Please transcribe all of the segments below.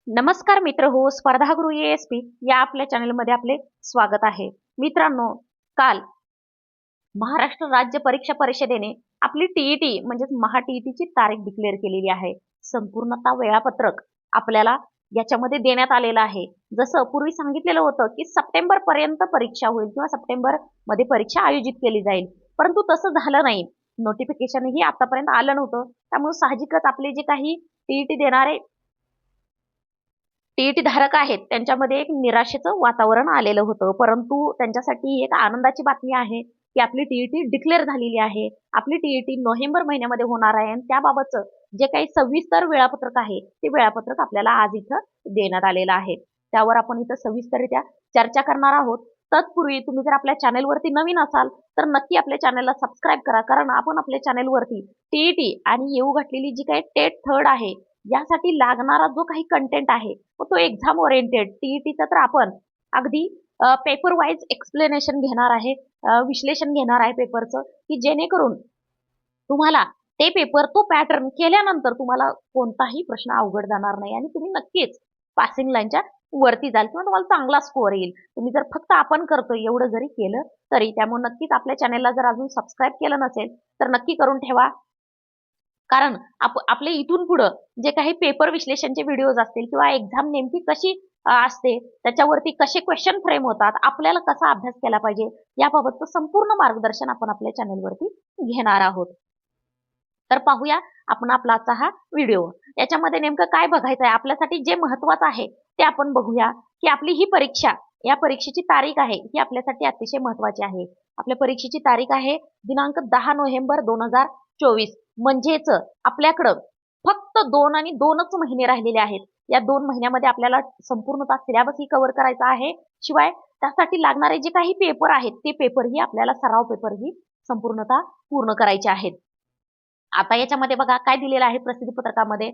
नमस्कार मित्र हो स्पर्धागुरु एएसपी या आपल्या चॅनलमध्ये आपले स्वागत आहे. मित्रांनो, काल महाराष्ट्र राज्य परीक्षा परिषदेने आपली टीईटी म्हणजेच महा टीईटीची तारीख डिक्लेअर केलेली आहे. संपूर्णतः वेळापत्रक आपल्याला याच्यामध्ये देण्यात आलेलं आहे. जसं पूर्वी सांगितलेलं होतं की सप्टेंबर पर्यंत परीक्षा होईल किंवा सप्टेंबर मध्ये परीक्षा आयोजित केली जाईल, परंतु तसं झालं नाही. नोटिफिकेशनही आतापर्यंत आलं नव्हतं. त्यामुळे साहजिकच आपले जे काही टीईटी देणारे टीईटी धारक आहेत त्यांच्यामध्ये एक निराशेचं वातावरण आलेलं होतं. परंतु त्यांच्यासाठी एक आनंदाची बातमी आहे की आपली टीईटी डिक्लेअर झालेली आहे. आपली टीईटी नोव्हेंबर महिन्यामध्ये होणार आहे आणि त्याबाबतचं जे काही सविस्तर वेळापत्रक आहे ते वेळापत्रक आपल्याला आज इथं देण्यात आलेलं आहे. त्यावर आपण इथं सविस्तररित्या चर्चा करणार आहोत. तत्पूर्वी तुम्ही जर आपल्या चॅनेलवरती नवीन असाल तर नक्की आपल्या चॅनलला सबस्क्राईब करा, कारण आपण आपल्या चॅनेलवरती टीईटी आणि येऊ घातलेली जी काही टेट थर्ड आहे यासाठी लागणारा जो काही कंटेंट आहे तो एक्झाम ओरिएंटेड टीईटीचा तर आपण अगदी पेपर वाईज एक्सप्लेनेशन घेणार आहे, विश्लेषण घेणार आहे पेपरचं, की जेणेकरून तुम्हाला ते पेपर तो पॅटर्न केल्यानंतर तुम्हाला कोणताही प्रश्न अवघड जाणार नाही आणि तुम्ही नक्कीच पासिंग लाईनच्या वरती जाल किंवा तुम्हाला चांगला स्कोअर येईल. तुम्ही जर फक्त आपण करतोय एवढं जरी केलं तरी. त्यामुळे नक्कीच आपल्या चॅनेलला जर अजून सबस्क्राईब केलं नसेल तर नक्की करून ठेवा, कारण आपले इथून पुढं जे काही पेपर विश्लेषणचे व्हिडिओज असतील किंवा एक्झाम नेमकी कशी असते, त्याच्यावरती कसे क्वेश्चन फ्रेम होतात, आपल्याला कसा अभ्यास केला पाहिजे याबाबतचं संपूर्ण मार्गदर्शन आपण आपल्या चॅनेलवरती घेणार आहोत. तर पाहूया आपण आपला आजचा हा व्हिडिओ. याच्यामध्ये नेमकं काय बघायचं आहे आपल्यासाठी, जे महत्वाचं आहे ते आपण बघूया. की आपली ही परीक्षा, या परीक्षेची तारीख आहे ही आपल्यासाठी अतिशय महत्वाची आहे. आपल्या परीक्षेची तारीख आहे दिनांक 10 नोव्हेंबर 2024. म्हणजेच आपल्याकडं फक्त 2 आणि 2च महिने राहिलेले आहेत. या 2 महिन्यामध्ये आपल्याला संपूर्णतः सिलेबसही कव्हर करायचा आहे. शिवाय त्यासाठी लागणारे जे काही पेपर आहेत ते पेपरही आपल्याला, सराव पेपरही संपूर्णतः पूर्ण करायचे आहेत. आता याच्यामध्ये बघा काय दिलेलं आहे प्रसिद्धी पत्रकामध्ये.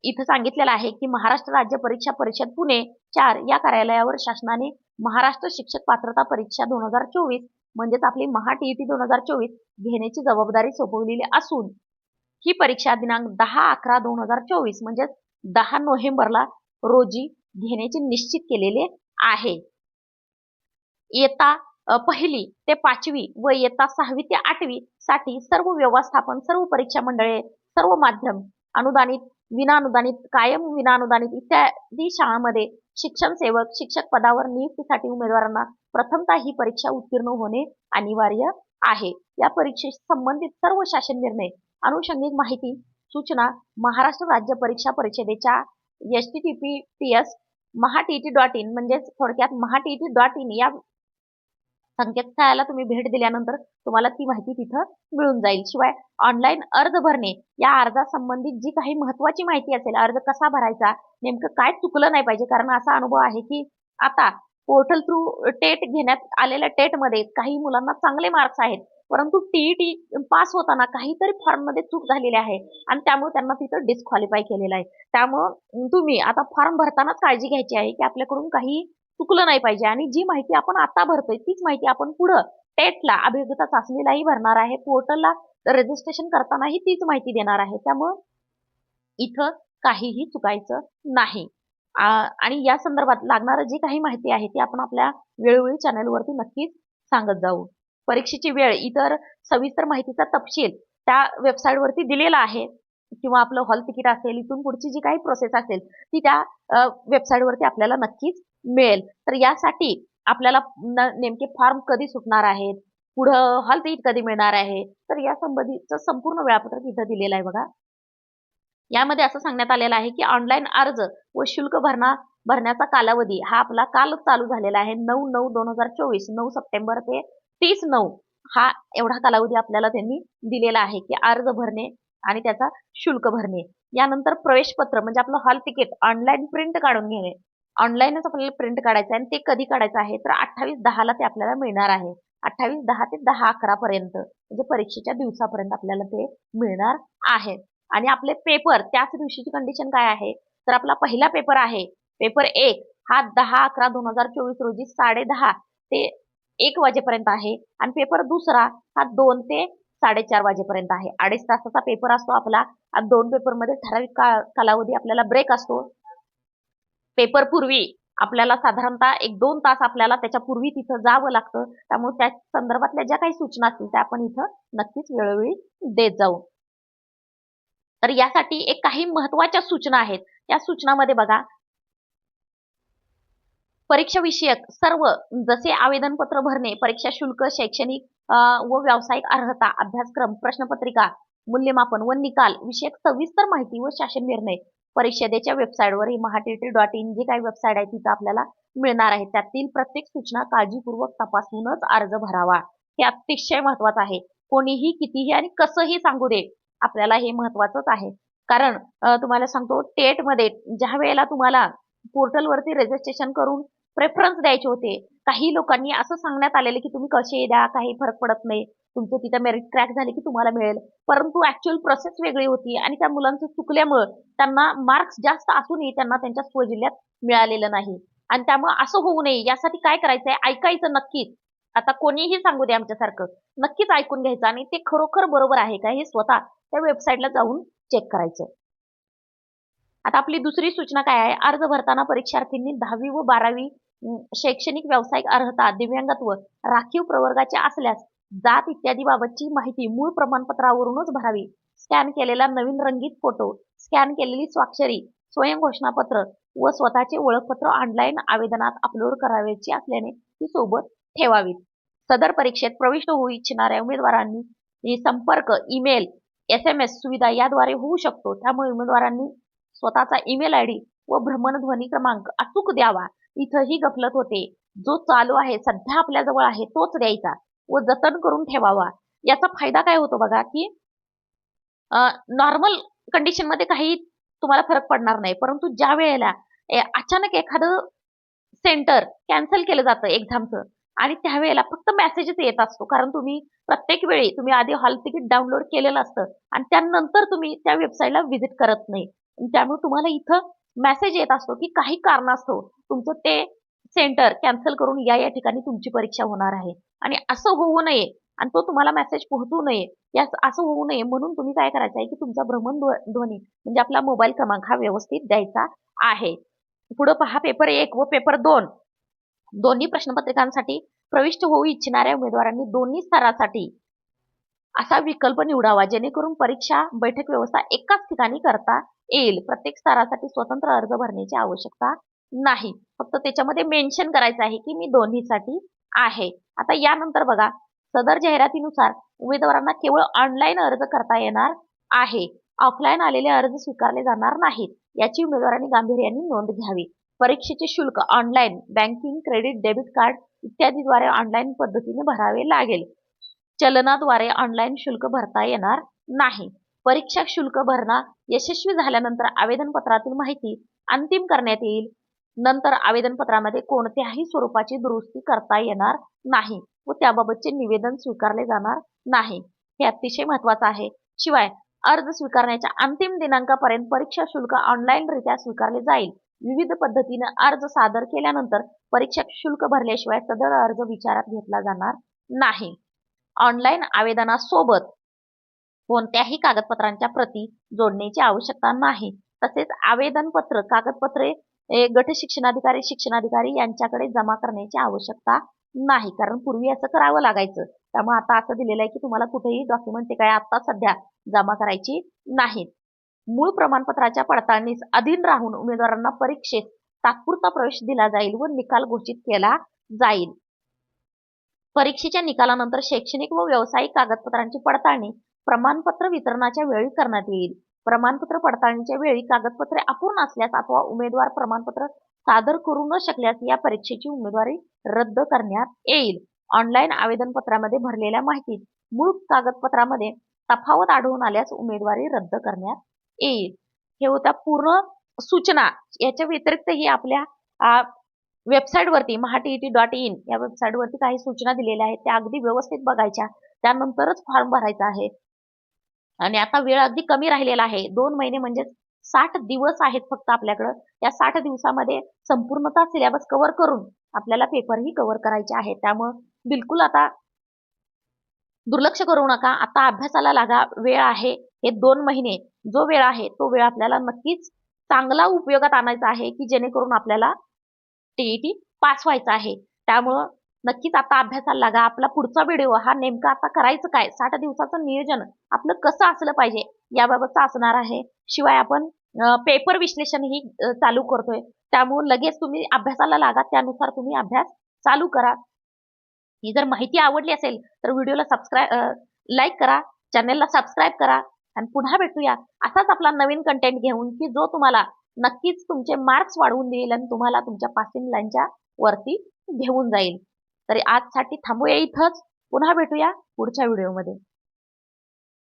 इथं सांगितलेलं आहे की महाराष्ट्र राज्य परीक्षा परिषद पुणे 4 या कार्यालयावर शासनाने महाराष्ट्र शिक्षक पात्रता परीक्षा 2024 म्हणजेच आपली महा टीईटी 2024 घेण्याची जबाबदारी सोपवलेली असून ही परीक्षा दिनांक 10/11/2024 म्हणजेच 10 नोव्हेंबरला रोजी घेण्याचे निश्चित केलेले आहे. इयत्ता पहिली ते 5वी व इयत्ता 6वी ते 8वी साठी सर्व व्यवस्थापन, सर्व परीक्षा मंडळे, सर्व माध्यम अनुदानित, विनाअनुदानित, कायम विनाअनुदानित इत्यादी शाळांमध्ये शिक्षण सेवक, शिक्षक पदावर नियुक्तीसाठी उमेदवारांना प्रथमतः ही परीक्षा उत्तीर्ण होणे अनिवार्य आहे. या परीक्षेशी संबंधित सर्व शासन निर्णय, अनुषंगिक माहिती, सूचना महाराष्ट्र राज्य परीक्षा परिषदेच्या https mahatt.in म्हणजेच थोडक्यात mahatt.in या संकेतस्थळाला तुम्ही भेट दिल्यानंतर तुम्हाला ती माहिती तिथं मिळून जाईल. शिवाय ऑनलाईन अर्ज भरणे, या अर्जासंबंधित जी काही महत्वाची माहिती असेल, अर्ज कसा भरायचा, नेमकं काय चुकलं नाही पाहिजे, कारण असा अनुभव आहे की आता पोर्टल थ्रू टेट घेण्यात आलेल्या टेटमध्ये काही मुलांना चांगले मार्क्स आहेत, परंतु टीईटी पास होताना काहीतरी फॉर्म मध्ये चूक झालेली आहे आणि त्यामुळे त्यांना तिथं डिस्क्वालिफाय केलेलं आहे. त्यामुळे तुम्ही आता फॉर्म भरतानाच काळजी घ्यायची आहे की आपल्याकडून काही चुकलं नाही पाहिजे आणि जी माहिती आपण आता भरतोय तीच माहिती आपण पुढं टेटला, अभियोग्यता चाचणीलाही भरणार आहे, पोर्टलला रजिस्ट्रेशन करतानाही तीच माहिती देणार आहे. त्यामुळं इथं काहीही चुकायचं नाही. आणि या संदर्भात लागणारं जी काही माहिती आहे ती आपण आपल्या वेळोवेळी चॅनलवरती नक्कीच सांगत जाऊ. परीक्षेची वेळ, इतर सविस्तर माहितीचा तपशील त्या वेबसाईटवरती दिलेला आहे, किंवा आपलं हॉल तिकीट असेल, इथून पुढची जी काही प्रोसेस असेल ती त्या वेबसाईटवरती आपल्याला नक्कीच मिळेल. तर यासाठी आपल्याला नेमके फॉर्म कधी सुटणार आहेत, पुढं हॉल तिकीट कधी मिळणार आहे, तर या संबंधीचं संपूर्ण वेळापत्रक इथं दिलेलं आहे बघा. यामध्ये असं सांगण्यात आलेलं आहे की ऑनलाईन अर्ज व शुल्क भरण्याचा कालावधी हा आपला काल चालू झालेला आहे. 9/9/2024, 9 सप्टेंबर ते 30/9 हा एवढा कालावधी आपल्याला त्यांनी दिलेला आहे की अर्ज भरणे आणि त्याचा शुल्क भरणे. यानंतर प्रवेशपत्र म्हणजे आपलं हॉल तिकीट ऑनलाईन प्रिंट काढून घेणे. ऑनलाईनच आपल्याला प्रिंट काढायचं आहे आणि ते कधी काढायचं आहे तर 28/10 ते आपल्याला मिळणार आहे. 28/10 ते 10/11 पर्यंत म्हणजे परीक्षेच्या दिवसापर्यंत आपल्याला ते मिळणार आहे. आणि आपले पेपर त्याच दिवशीची कंडिशन काय आहे तर आपला पहिला पेपर आहे पेपर 1 हा 10/11/2024 रोजी 10:30 ते 1 वाजेपर्यंत आहे आणि पेपर दुसरा हा 2 ते 4:30 वाजेपर्यंत आहे. 2.5 तासाचा पेपर असतो आपला. 2 पेपरमध्ये ठराविक कालावधी आपल्याला ब्रेक असतो. पेपर पूर्वी आपल्याला साधारणतः 1-2 तास आपल्याला त्याच्या पूर्वी तिथं जावं लागतं. त्यामुळे त्या संदर्भातल्या ज्या काही सूचना असतील त्या आपण इथं नक्कीच वेळोवेळी देत जाऊ. तर यासाठी एक काही महत्त्वाच्या सूचना आहेत. या सूचनामध्ये बघा, परीक्षा विषयक सर्व जसे आवेदनपत्र भरणे, परीक्षा शुल्क, शैक्षणिक व व्यावसायिक अर्हता, अभ्यासक्रम, प्रश्नपत्रिका, मूल्यमापन व निकाल विषयक सविस्तर माहिती व शासन निर्णय परिषदेच्या वेबसाईटवर maha.tt.in जी काही वेबसाईट आहे तिथं आपल्याला मिळणार आहे. त्यातील प्रत्येक सूचना काळजीपूर्वक तपासूनच अर्ज भरावा. हे अतिशय महत्वाचं आहे. कोणीही कितीही आणि कसंही सांगू दे, आपल्याला हे महत्वाचंच आहे. कारण तुम्हाला सांगतो, टेटमध्ये ज्या वेळेला तुम्हाला पोर्टलवरती रजिस्ट्रेशन करून प्रेफरन्स द्यायचे होते, काही लोकांनी असं सांगण्यात आलेलं की तुम्ही कसे द्या, काही फरक पडत नाही, तुमचं तिथं मेरिट क्रॅक झाले की तुम्हाला मिळेल. परंतु ऍक्च्युअल प्रोसेस वेगळी होती आणि त्या मुलांचं चुकल्यामुळे त्यांना मार्क्स जास्त असूनही त्यांना त्यांच्या स्वजिल्ह्यात मिळालेलं नाही. आणि त्यामुळे असं होऊ नये यासाठी काय करायचंय, ऐकायचं नक्कीच. आता कोणीही सांगू दे आमच्यासारखं, नक्कीच ऐकून घ्यायचं आणि ते खरोखर बरोबर आहे का हे स्वतः त्या वेबसाईटला जाऊन चेक करायचं. आता आपली दुसरी सूचना काय आहे, अर्ज भरताना परीक्षार्थींनी 10वी व 12वी शैक्षणिक व्यावसायिक अर्हता, दिव्यांगत्व, राखीव प्रवर्गाचे असल्यास जात इत्यादी बाबतची माहिती मूळ प्रमाणपत्रावरूनच भरावी. स्कॅन केलेला नवीन रंगीत फोटो, स्कॅन केलेली स्वाक्षरी, स्वयं घोषणापत्र व स्वतःचे ओळखपत्र ऑनलाईन आवेदनात अपलोड करावयाची असल्याने ती सोबत ठेवावीत. सदर परीक्षेत प्रविष्ट होऊ इच्छिणाऱ्या उमेदवारांनी संपर्क, ईमेल, SMS सुविधा याद्वारे होऊ शकतो. त्यामुळे उमेदवारांनी स्वतःचा ईमेल आयडी व भ्रमणध्वनी क्रमांक अचूक द्यावा. इथंही गफलत होते. जो चालू आहे, सध्या आपल्या जवळ आहे तोच द्यायचा व जतन करून ठेवावा. याचा फायदा काय होतो बघा, की नॉर्मल कंडिशनमध्ये काही तुम्हाला फरक पडणार नाही. परंतु ज्या वेळेला अचानक एखादं सेंटर कॅन्सल केलं जातं एक्झामचं आणि त्यावेळेला फक्त मेसेजच येत असतो. कारण तुम्ही प्रत्येक वेळी तुम्ही आधी हॉल तिकीट डाउनलोड केलेलं असतं आणि त्यानंतर तुम्ही त्या वेबसाईटला व्हिजिट करत नाही. त्यामुळे तुम्हाला इथं मेसेज येत असतो की काही कारणास्तव तुमचं ते सेंटर कॅन्सल करून या ठिकाणी तुमची परीक्षा होणार आहे. आणि असं होऊ नये आणि तो तुम्हाला मेसेज पोहोचू नये, असं होऊ नये म्हणून तुम्ही काय करायचं आहे की तुमचा भ्रमणध्वनी म्हणजे आपला मोबाईल क्रमांक हा व्यवस्थित द्यायचा आहे. पुढे पहा, पेपर 1 व पेपर 2 दोन्ही प्रश्नपत्रिकांसाठी प्रविष्ट होऊ इच्छिणाऱ्या उमेदवारांनी दोन्ही स्तरासाठी असा विकल्प निवडावा जेणेकरून परीक्षा बैठक व्यवस्था एकाच ठिकाणी करता येईल. प्रत्येक स्तरासाठी स्वतंत्र अर्ज भरण्याची आवश्यकता नाही. फक्त त्याच्यामध्ये मेन्शन करायचं आहे की मी दोन्हीसाठी आहे. आता यानंतर बघा, सदर जाहिरातीनुसार उमेदवारांना केवळ ऑनलाईन अर्ज करता येणार आहे. ऑफलाईन आलेले अर्ज स्वीकारले जाणार नाहीत. याची उमेदवारांनी गांभीर्याने नोंद घ्यावी. परीक्षेचे शुल्क online banking, credit, debit card इत्यादीद्वारे ऑनलाईन पद्धतीने भरावे लागेल. चलनाद्वारे ऑनलाईन शुल्क भरता येणार नाही. परीक्षा शुल्क भरणा यशस्वी झाल्यानंतर आवेदनपत्रातील माहिती अंतिम करण्यात येईल. नंतर आवेदनपत्रामध्ये कोणत्याही स्वरूपाची दुरुस्ती करता येणार नाही व त्याबाबतचे निवेदन स्वीकारले जाणार नाही. हे अतिशय महत्वाचं आहे. शिवाय अर्ज स्वीकारण्याच्या अंतिम दिनांकापर्यंत परीक्षा शुल्क ऑनलाईनरित्या स्वीकारले जाईल. विविध पद्धतीने अर्ज सादर केल्यानंतर परीक्षा शुल्क भरल्याशिवाय सदर अर्ज विचारात घेतला जाणार नाही. ऑनलाईन आवेदनासोबत कोणत्याही कागदपत्रांच्या प्रती जोडण्याची आवश्यकता नाही. तसेच आवेदनपत्र, कागदपत्रे गट शिक्षणाधिकारी यांच्याकडे जमा करण्याची आवश्यकता नाही. कारण पूर्वी असं करावं लागायचं. त्यामुळे आता असं दिलेलं आहे की तुम्हाला कुठेही डॉक्युमेंट ते काय आता सध्या जमा करायची नाहीत. मूळ प्रमाणपत्राच्या पडताळणीस अधीन राहून उमेदवारांना परीक्षेत तात्पुरता प्रवेश दिला जाईल व निकाल घोषित केला जाईल. परीक्षेच्या निकालानंतर शैक्षणिक व व्यावसायिक कागदपत्रांची पडताळणी प्रमाणपत्र वितरणाच्या वेळी करण्यात येईल. प्रमाणपत्र पडताळणीच्या वेळी कागदपत्रे अपूर्ण असल्यास अथवा उमेदवार प्रमाणपत्र सादर करू न शकल्यास या परीक्षेची उमेदवारी रद्द करण्यात येईल. ऑनलाईन आवेदनपत्रामध्ये भरलेल्या माहितीत मूळ कागदपत्रामध्ये तफावत आढळून आल्यास उमेदवारी रद्द करण्यात येईल. हे होत्या पूर्ण सूचना. याच्या व्यतिरिक्तही आपल्या वेबसाईटवरती maha.tt.in या वेबसाईटवरती काही सूचना दिलेल्या आहेत. त्या अगदी व्यवस्थित बघायच्या, त्यानंतरच फॉर्म भरायचा आहे. आणि आता वेळ अगदी कमी राहिलेला आहे. 2 महिने म्हणजे 60 दिवस आहेत फक्त आपल्याकडं. या 60 दिवसामध्ये संपूर्णतः सिलेबस कव्हर करून आपल्याला पेपरही कव्हर करायचे आहेत. त्यामुळे बिलकुल आता दुर्लक्ष करू नका. आता अभ्यासाला लागा. वेळ आहे. हे 2 महिने जो वेळ आहे तो वेळ आपल्याला नक्कीच चांगला उपयोगात आणायचा आहे, की जेणेकरून आपल्याला टीईटी पास व्हायचं आहे. त्यामुळं नक्कीच आता अभ्यासाला लागा. आपला पुढचा व्हिडिओ हा नेमका आता करायचं काय? 60 दिवसाचं नियोजन आपलं कसं असलं पाहिजे याबाबतचा असणार आहे. शिवाय आपण पेपर विश्लेषणही चालू करतोय. त्यामुळे लगेच तुम्ही अभ्यासाला लागा. त्यानुसार तुम्ही अभ्यास चालू करा. ही जर माहिती आवडली असेल तर व्हिडिओला लाईक करा, चॅनेलला सबस्क्राईब करा आणि पुन्हा भेटूया असाच आपला नवीन कंटेंट घेऊन, की जो तुम्हाला नक्कीच तुमचे मार्क्स वाढवून देईल आणि तुम्हाला तुमच्या पासिंग लाईनच्या वरती घेऊन जाईल. तरी आजसाठी थांबूया इथंच. पुन्हा भेटूया पुढच्या व्हिडिओमध्ये.